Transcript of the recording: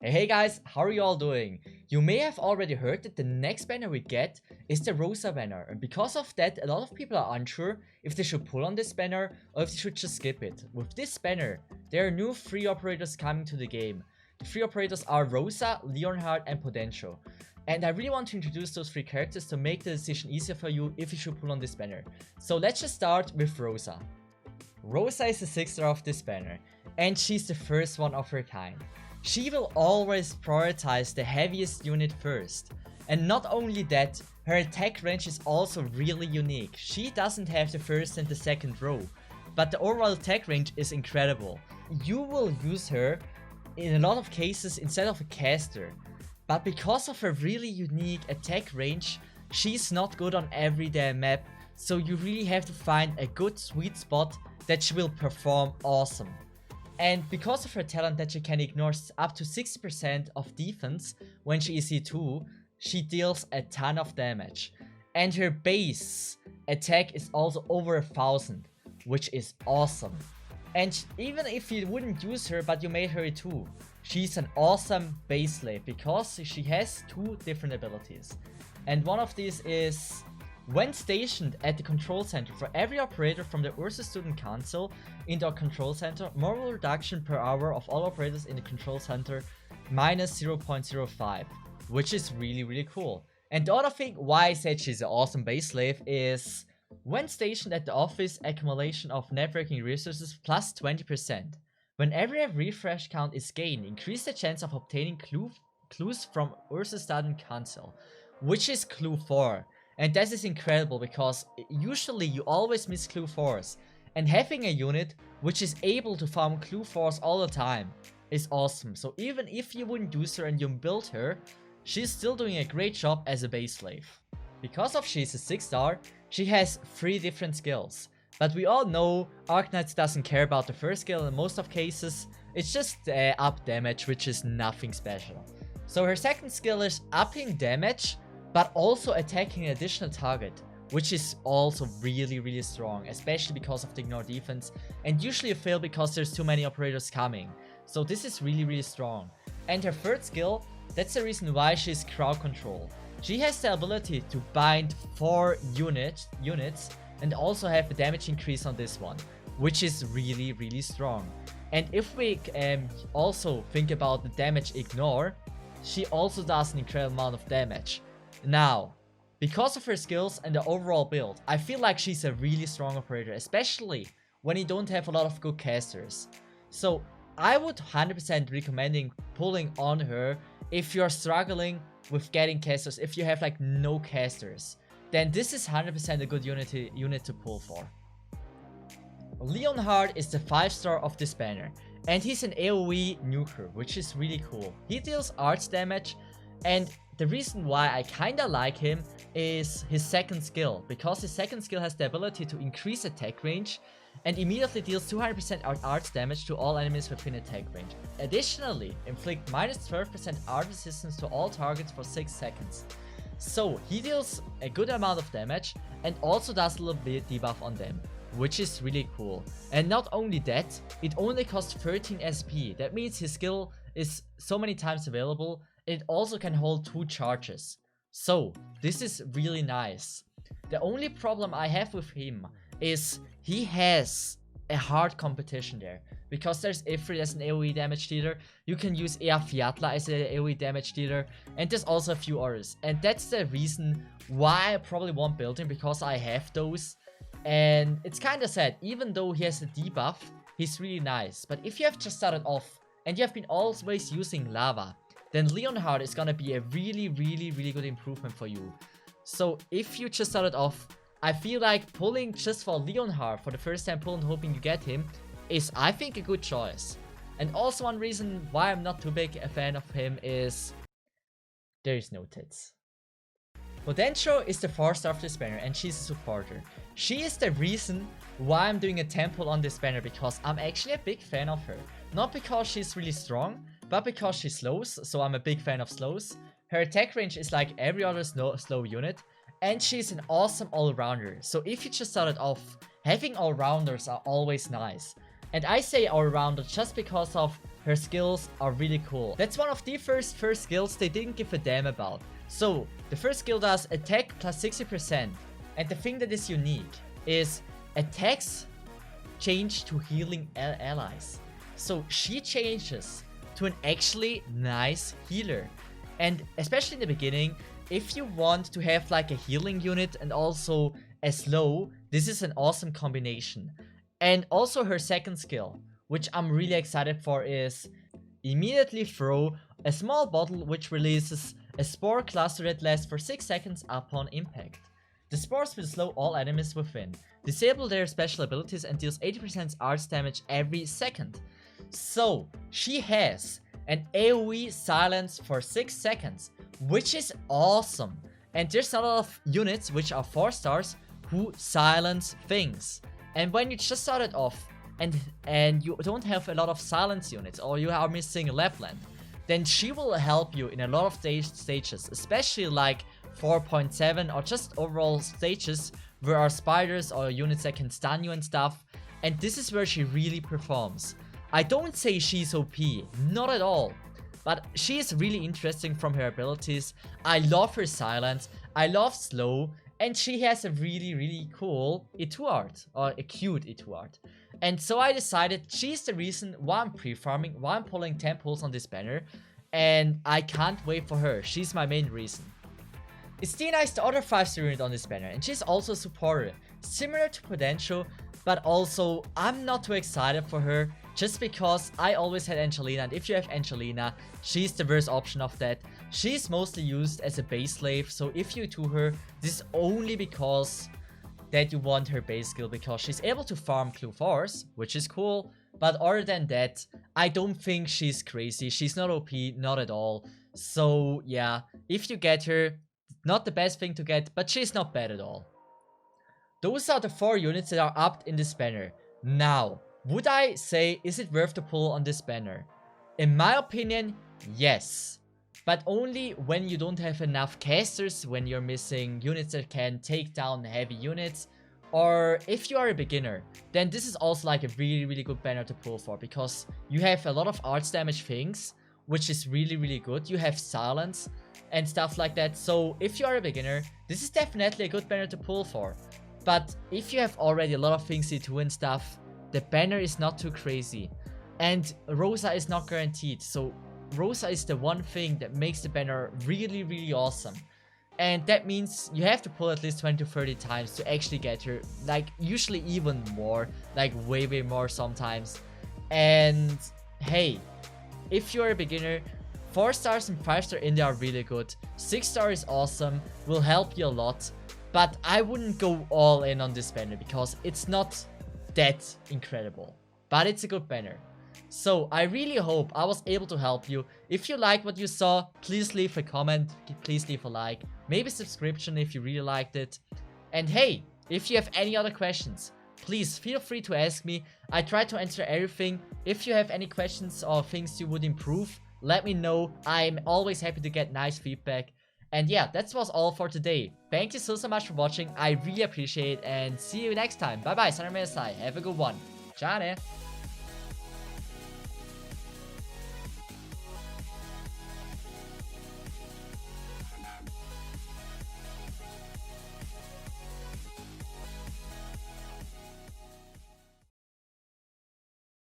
Hey guys, how are you all doing? You may have already heard that the next banner we get is the Rosa banner, and because of that a lot of people are unsure if they should pull on this banner or if they should just skip it. With this banner, there are new free operators coming to the game. The free operators are Rosa, Leonhardt and Podenco. And I really want to introduce those three characters to make the decision easier for you if you should pull on this banner. So let's just start with Rosa. Rosa is the 6th star of this banner, and she's the first one of her kind. She will always prioritize the heaviest unit first. And not only that, her attack range is also really unique. She doesn't have the first and the second row, but the overall attack range is incredible. You will use her in a lot of cases instead of a caster, but because of her really unique attack range, she's not good on every damn map, so you really have to find a good sweet spot that she will perform awesome. And because of her talent that she can ignore up to 60% of defense when she is E2, she deals a ton of damage. And her base attack is also over 1000, which is awesome. And even if you wouldn't use her but you made her E2, she's an awesome base slave because she has two different abilities. And one of these is, when stationed at the control center, for every operator from the Ursa Student Council in the control center, moral reduction per hour of all operators in the control center minus 0.05, which is really cool. And the other thing why I said she's an awesome base slave is, when stationed at the office, accumulation of networking resources plus 20%. Whenever a refresh count is gained, increase the chance of obtaining clues from Ursa Student Council, which is clue 4. And that is incredible because usually you always miss clue 4s, and having a unit which is able to farm clue 4s all the time is awesome. So even if you wouldn't use her and you build her, she's still doing a great job as a base slave. Because of she's a 6 star, she has 3 different skills. But we all know Arknights doesn't care about the first skill in most of cases, it's just up damage, which is nothing special. So her second skill is upping damage, but also attacking an additional target, which is also really strong, especially because of the ignore defense, and usually you fail because there's too many operators coming. So this is really strong. And her third skill, that's the reason why she's crowd control. She has the ability to bind 4 units and also have a damage increase on this one, which is really strong. And if we also think about the damage ignore, she also does an incredible amount of damage. Now, because of her skills and the overall build, I feel like she's a really strong operator, especially when you don't have a lot of good casters. So I would 100% recommending pulling on her if you're struggling with getting casters. If you have like no casters, then this is 100% a good unit to pull for. Leonhardt is the 5 star of this banner, and he's an AoE nuker, which is really cool. He deals arts damage, and the reason why I kinda like him is his second skill, because his second skill has the ability to increase attack range and immediately deals 200% arts damage to all enemies within attack range. Additionally, inflict minus 12% art resistance to all targets for 6 seconds. So he deals a good amount of damage and also does a little bit debuff on them, which is really cool. And not only that, it only costs 13 SP. That means his skill is so many times available. It also can hold 2 charges. So this is really nice. The only problem I have with him is he has a hard competition there. Because there's Ifrit as an AoE damage dealer, you can use Ea Fiatla as an AoE damage dealer, and there's also a few others. And that's the reason why I probably won't build him, because I have those. And it's kinda sad, even though he has a debuff, he's really nice. But if you have just started off and you have been always using lava, then Leonhardt is gonna be a really good improvement for you. So if you just started off, I feel like pulling just for Leonhardt for the first time pull and hoping you get him is, I think, a good choice. And also one reason why I'm not too big a fan of him is there is no tits. Podenco is the 4 star of this banner, and she's a supporter. She is the reason why I'm doing a temple on this banner, because I'm actually a big fan of her. Not because she's really strong, but because she slows, so I'm a big fan of slows. Her attack range is like every other slow unit, and she's an awesome all-rounder. So if you just started off, having all-rounders are always nice. And I say all-rounder just because of her skills are really cool. That's one of the first skills they didn't give a damn about. So, the first skill does attack plus 60%. And the thing that is unique is attacks change to healing allies. So, she changes to an actually nice healer. And especially in the beginning, if you want to have like a healing unit and also a slow, this is an awesome combination. And also her second skill, which I'm really excited for, is immediately throw a small bottle which releases a spore cluster that lasts for 6 seconds upon impact. The spores will slow all enemies within, disable their special abilities and deals 80% arts damage every second. So, she has an AoE silence for 6 seconds, which is awesome. And there's a lot of units which are 4 stars who silence things. And when you just started off and you don't have a lot of silence units, or you are missing Lapland, then she will help you in a lot of stages, especially like 4.7 or just overall stages where are spiders or units that can stun you and stuff. And this is where she really performs. I don't say she's OP, not at all, but she is really interesting from her abilities. I love her silence, I love slow, and she has a really cool E2 art, or a cute E2 art. And so I decided she's the reason why I'm pre-farming, why I'm pulling 10 pulls on this banner, and I can't wait for her. She's my main reason. Istina is the other 5-star unit on this banner, and she's also a supporter, similar to Podenco, but also I'm not too excited for her, just because I always had Angelina, and if you have Angelina, she's the worst option of that. She's mostly used as a base slave, so if you do her, this is only because that you want her base skill, because she's able to farm Clue Force, which is cool, but other than that, I don't think she's crazy. She's not OP, not at all. So yeah, if you get her, not the best thing to get, but she's not bad at all. Those are the 4 units that are upped in this banner. Now, would I say, is it worth the pull on this banner? In my opinion, yes. But only when you don't have enough casters, when you're missing units that can take down heavy units, or if you are a beginner, then this is also like a really good banner to pull for, because you have a lot of arts damage things, which is really good. You have silence and stuff like that. So if you are a beginner, this is definitely a good banner to pull for. But if you have already a lot of things to do and stuff, the banner is not too crazy. And Rosa is not guaranteed, so Rosa is the one thing that makes the banner really awesome. And that means you have to pull at least 20 to 30 times to actually get her, like usually even more, like way more sometimes. And hey, if you're a beginner, 4 stars and 5-star India are really good. 6-star is awesome, will help you a lot. But I wouldn't go all in on this banner because it's not that incredible. But it's a good banner. So I really hope I was able to help you. If you like what you saw, please leave a comment, please leave a like, maybe subscription if you really liked it. And hey, if you have any other questions, please feel free to ask me. I try to answer everything. If you have any questions or things you would improve, let me know. I'm always happy to get nice feedback. And yeah, that was all for today. Thank you so much for watching. I really appreciate it, and see you next time. Bye bye, Have a good one. Ciao.